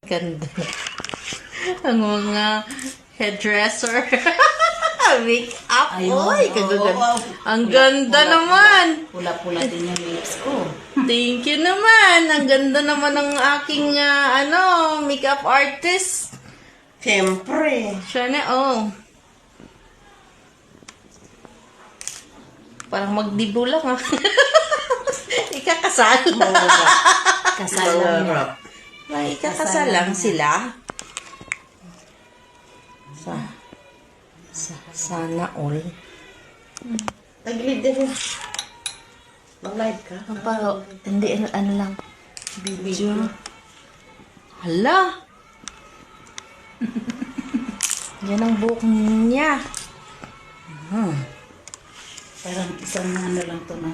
Ganda. Ang mga hairdresser. Make-up. Oy, kagaganda. Ang ganda naman. Pula-pula din yung lips ko. Thank you naman. Ang ganda naman ng aking makeup artist. Siyempre. Siya na, oh. Parang magdibo lang, ah. Ikakasal. Kasal lang niya. May ikakasal lang sila. Sana all. Tagilid din. Mag-live ka? Pero, hindi, ano lang. Video. Hala! Yan ang buhok niya. Parang isang ano lang to na.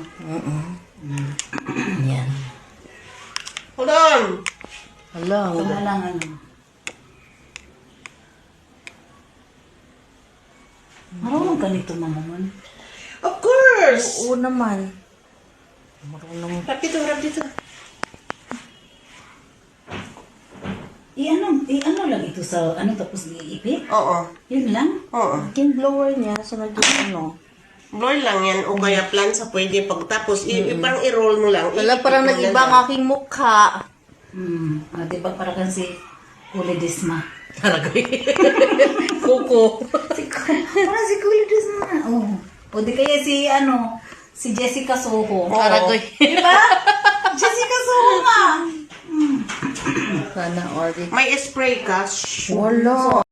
Yan. Hold on! Hala, Wala lang ano. Marunong ka nito, Mamaman. Of course! oo naman. Marunong. Rap dito, rap dito. I-ano lang ito sa ano tapos iipit? Oo. Yun lang? Oo. Yung blower niya, sa naging Blower lang yan. O kaya plan sa pwede pagtapos. Parang i-roll mo lang. Wala, parang I-ikot mo nag-iba ang lang. aking mukha. Diba para kang si Kuli Disma? Taragay. Kuko. Parang si Kuli Disma. Oh. O di kaya si Jessica Soho. Taragay. Diba? Jessica Soho nga. Sana all. May spray ka. Wala.